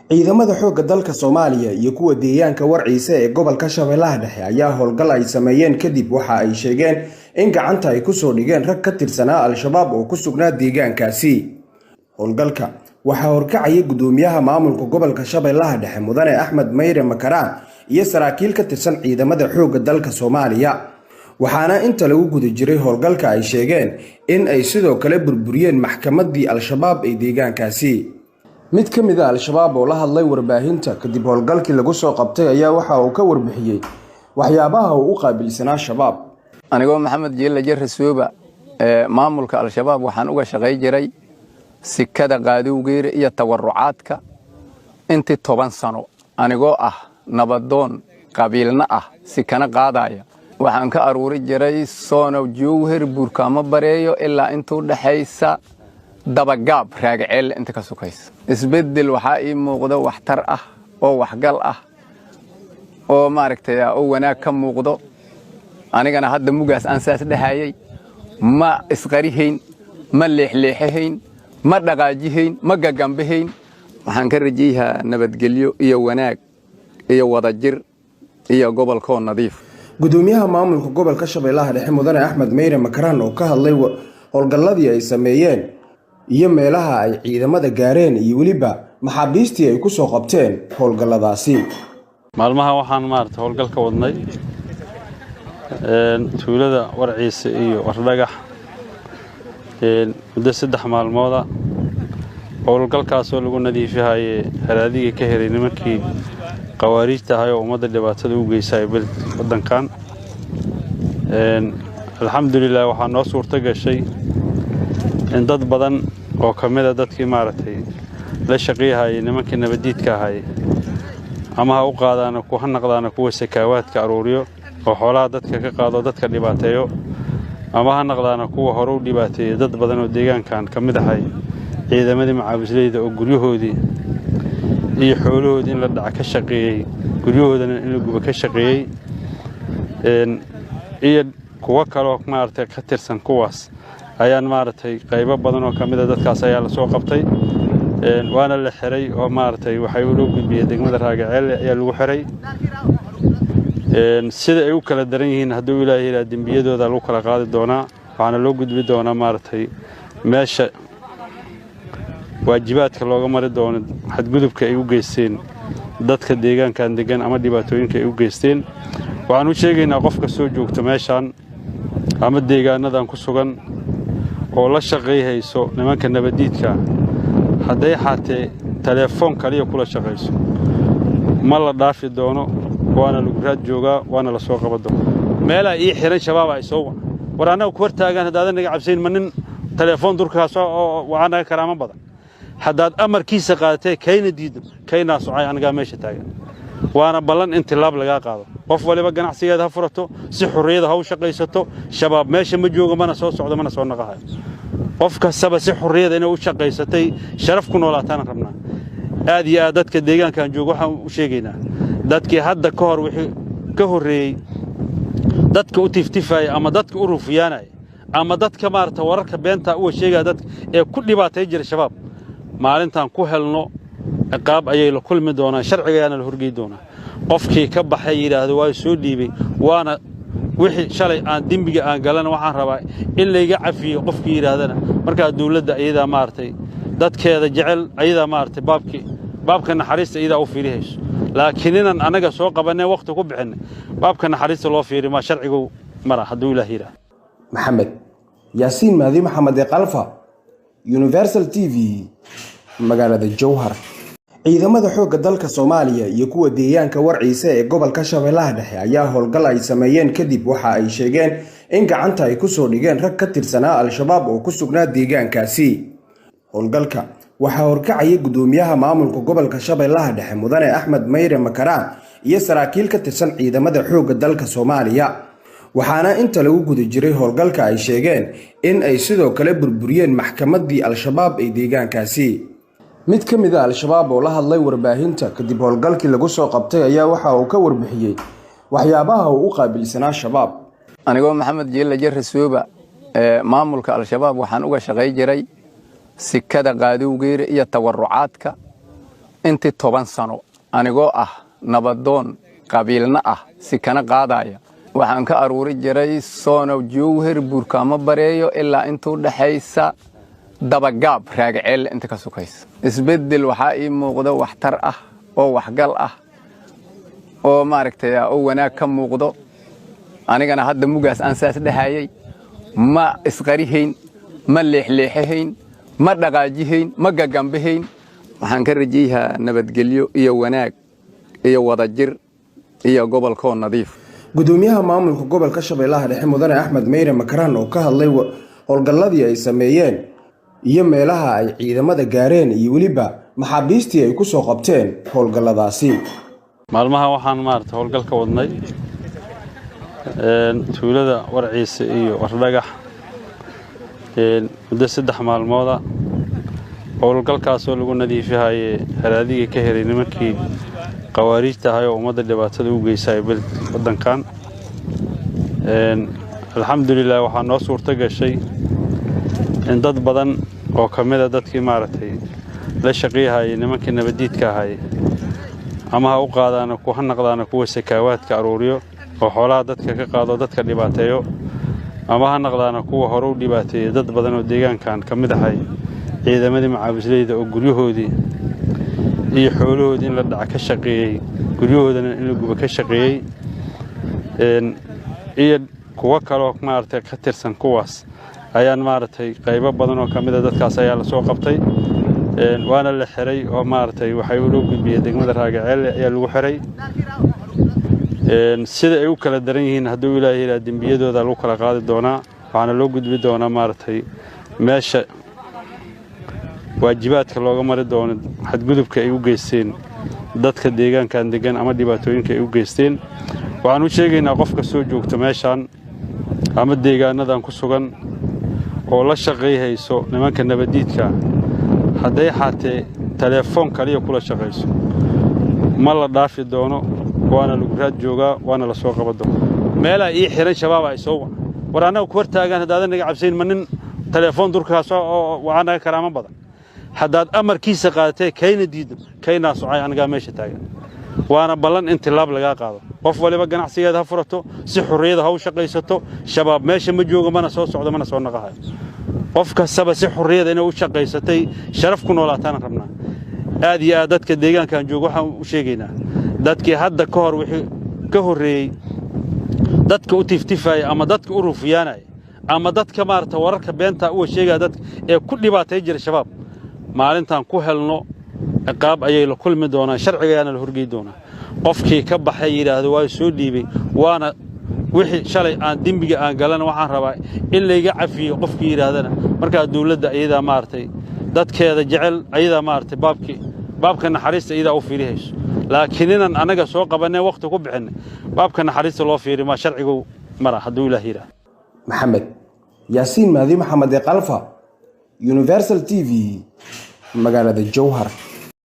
ciidamada xoogga dalka Soomaaliya iyo kuwa deegaanka Warciise ee gobolka Shabeellaha Dhexe ayaa howlgal ay sameeyeen kadib waxa ay sheegeen in gacanta ay ku soo dhigeen rag ka tirsanaa Al-Shabaab oo ku sugnaa deegaankaasi. Howlgalka waxa horkacaya gudoomiyaha maamulka gobolka Shabeellaha Dhexe Mudane Axmed Mayre Makaraan iyo saraakiil ka tirsan ciidamada xoogga dalka Soomaaliya. waxaana inta lagu guda jiray howlgalka ay sheegeen in ay sidoo kale burburiyeen maxkamaddii Al-Shabaab ee deegaankaasi. mid ka mid ah Al-Shabaab oo la hadlay warbaahinta kadib howlgalkii lagu soo qabtay ayaa waxa uu ka warbixiyay waxyaabaha uu u qaabilsanaa Shabaab. anigoo Maxamed Jeelle Jarre Suuba maamulka Al-Shabaab waxaan uga shaqay jiray sikada qaadowgeer iyo tawarucaadka intii 10 sano anigoo ah nabadoon qabiilna ah sikana qaadaya waxaan ka aruuri jiray soono jowhar burkama bareeyo ilaa intuu dhaxaysa dabagaab raagceel inta ka sokaysa isbedel waxa ii muuqdo waxtar ah oo waxgal ah oo maaragtay oo wanaag ka muuqdo anigana hadda mugaas aan saas dhaxayay ma isqarihayn ma leexleexayn ma dhaqaajihayn ma gagambahayn waxaan ka rajayaa nabadgelyo iyo wanaag iyo wadajir iyo gobolka nadiif. gudoomiyaha maamulka gobolka Shabeellaha Dhexe Mudane Axmed Mayre Makaraan oo ka hadlay howlgalladii ay sameeyeen iyo meelaha ay ciidamada gaareen iyo waliba maxaabiistii ay ku soo qabteen howlgalladaasi. maalmaha waxaan maartay howlgalka wadnay tuulada Warciise iyo Wardagax muddo 3 maalmooda howlgalkaas oo lagu nadiifiyay haraadiga ka heray nimankii qawaariijta ahay oo ummadda dhibaatada u geysay wadankan. alxamdulillah waxaa noo suurta gashay in dad badan oo kamid ah dadkii maartay la shaqeeyay nimankii nabadiidka ahay ama ha u qaadaan ku hanaqdaan kuwa sakaawaadka aruuriyo oo xoolaha dadka ka qaado dadka dhibaateeyo ama ha naqdaan kuwa hore u dhibaateeyo dad badan oo deegaankan kamid ahay ciidamadii macaawisleeyda oo guryahoodii iyo xoolahoodii in la dhaca ka shaqeeyay guryahoodana in la guba ka shaqeeyay iyo kuwa kale oo maartay ka tirsan kuwaas ayaan maartay qaybo badan oo kamid ah dadkaas ayaa la soo qabtay waana la xiray oo maartay waxay u loo gudbiyay degmada Raagaceel ayaa lagu xiray sida ay u kala daran yihiin hadduu Ilaahay ila dambiyadooda lagu kala qaadi doonaa waxaana loo gudbi doonaa maartay meesha waajibaadka looga mari doono xadgudubka ay u geysteen dadka deegaankan degan ama dhibaatooyinka ay u geysteen. waxaan u sheegaynaa qofka soo joogto meeshan ama deegaanadan ku sugan oo la shaqeeyayso nimanka nabadiidka hadday xaatee telefoon kaliya kula shaqeyso ma la dhaafi doono waana lagu raad joogaa waana la soo qaban doonaa. meelaha ii xiran shabaab ay soo waraanaha ku hortaagan hadaadan naga cabsayn manin telefoon durkaas oo waana karaama badan haddaad amarkiisa qaadatay kayna diido kayna socay aniga meesha taagan waana ballan intilaab laga qaado qof waliba ganacsigeeda ha furato si xurriyada ha u shaqeysato shabaab meesha ma joogo mana soo socdo mana soo naqahay qof kastaba si xurriyada inay u shaqeysatay sharaf ku noolaataan rabnaa. aad iyo aad dadka deegaankan joogo waxaan u sheegaynaa dadkii hadda ka hor wixii ka horeeyay dadka u tiftifay ama dadka u rufiyaanay ama dadka maarta wararka beenta u sheegay dad ee ku dhibaatay jira shabaab maalintan ku helno ciqaab ayay la kulmi doonaan sharcigaana la horgeey doonaa. qofkii ka baxay yiraahdo waa soo dhiibay waana wixii shalay aan dimbiga aan galan waxaan rabaa in la iga cafiyo qofkii yiraahdana marka dawladda ayada maartay dadkeeda jecel ayada maartay baabka naxariista ayada u fiirihayso laakiin inaan anaga soo qabanay waqti ku bixin baabka naxariista loo fiiri ma sharcigu mara haduu Ilaahay yiraahdo. Maxamed Yaasiin Maadi Maxamed Qalfa Universal TV magaalada Jowhar. ciidamada xoogga dalka Soomaaliya iyo kuwa deegaanka Warciise ee gobolka Shabeellaha Dhexe ayaa howlgal ay sameeyeen kadib waxa ay sheegeen in gacanta ay ku soo dhigeen rag ka tirsanaa Al-Shabaab oo ku sugnaa deegaankaasi. howlgalka waxa horkacaya gudoomiyaha maamulka gobolka Shabeellaha Dhexe Mudane Axmed Mayre Makaraan iyo saraakiil ka tirsan ciidamada xoogga dalka Soomaaliya. waxaana inta lagu guda jiray howlgalka ay sheegeen in ay sidoo kale burburiyeen maxkamaddii Al-Shabaab ee deegaankaasi. mid ka mid ah Al-Shabaab oo la hadlay warbaahinta kadib howlgalkii lagu soo qabtay ayaa waxa uu ka warbixiyay waxyaabaha uu u qaabilsanaa Shabaab. anigoo Maxamed Jeelle Jarre Suuba maamulka Al-Shabaab waxaan uga shaqay jiray sikada qaadowgeer iyo tawarucaadka intii 10 sano anigoo ah nabadoon qabiilna ah si kana qaadaya waxaan ka aruuri jiray Soono Jowhar Buurkama Bareeyo ilaa intuu dhaxaysa dabagaab raagceel inta ka sokaysa isbedel waxa ii muuqdo waxtar ah oo waxgal ah oo maaragtay oo wanaag ka muuqdo anigana hadda mugaas aan saas dhaxayay ma isqarihayn ma leexleexayn ma dhaqaajihayn ma gagambahayn waxaan ka rajayaa nabadgelyo iyo wanaag iyo wadajir iyo gobolka nadiif gudoomiyaha maamulka gobolka Shabeellaha Dhexe Mudane Axmed Meyre Makaraan oo ka hadlay howlgalladii ay sameeyeen iyo meelaha ay ciidamada gaareen iyo waliba maxaabiistii ay ku soo qabteen howlgalladaasi maalmaha waxaan maartay howlgalka wadnay tuulada Warciise iyo Wardagax muddo 3 maalmooda howlgalkaas oo lagu nadiifiyay haraadiga ka helay nimankii qawaariijta ahay oo ummadda dhibaatada u geysay wadankan alxamdulillah waxaa noo suurta gashay in dad badan oo kamid ah dadkii maartay la shaqeeyay nimankii nabadiidka ahay ama ha u qaadaan ku hanaqdaan kuwa sakaawaadka aruuriyo oo xoolaha dadka ka qaado dadka dhibaateeyo ama ha naqdaan kuwa hore u dhibaateeyo dad badan oo deegaankan kamid ahay ciidamadii macaawisleyda oo guryahoodii iyo xoolahoodii in la dhac ka shaqeeyay guryahoodana in la guba ka shaqeeyay iyo kuwa kale oo maartay ka tirsan kuwaas ayaan maartay qaybo badan oo kamid ah dadkaas ayaa la soo qabtay waana la xiray oo maartay waxay u gudbiyay degmada Raagaceel ayaa lagu xiray sida ay u kala daran yihiin hadduu Ilaahay ila dambiyadooda lagu kala qaadi doonaa waxaana loo gudbi doonaa maartay meesha waajibaadka looga mari doono xadgudubka ay u geysteen dadka deegaankan degan ama dhibaatooyinka ay u geysteen waxaan u sheegaynaa qofka soo joogta meeshan ama deegaanadan ku sugan oo la shaqeeyayso nimanka nabadiidka hadday xaatee telefoon kaliya kula shaqeyso ma la dhaafi doono waana lagu raad joogaa waana la soo qaban doonaa meelaha ii xiran shabaab ay soo waraanaha ku hortaagan hadaadan naga cabsayn manin telefoon durkaas oo waana karaama badan haddaad amarkiisa qaadatay kayna diido kayna socay aniga meesha taagan waana ballan in tilaab laga qaado qof waliba ganacsigeeda ha furato si xurriyada ha u shaqaysato shabaab meesha ma joogo mana soo socdo mana soo naqahay qof kastaba si xurriyada inuu u shaqaysatay sharaf ku noolaataan rabnaa aad iyo aad dadka deegaankan joogo waxaan u sheegaynaa dadkii hadda ka hor wixii ka horeeyay dadka u tiftifay ama dadka u rufiyaanay ama dadka maarta wararka beenta u sheegay dad ee ku dhibaatay jira shabaab maalintan ku helno ciqaab ayay la kulmi doonaan sharcigaana la horgeey doonaa qofkii ka baxay yiraahdo waa soo dhiibay waana wixii shalay aan dimbiga aan galan waxaan rabaa in la iga cafiyo qofkii yiraahdana marka dawladda ayada maartay dadkeeda jecel ayada maartay baabka naxariista ayada u fiiriyayso laakiin inaan anaga soo qabanay waqti ku bixin baabka naxariista loo fiiriyo ma sharcigu mara haduu Ilaahay yiraahdo Maxamed Yaasiin Maadi Maxamed Qalfa Universal TV magaalada Jowhar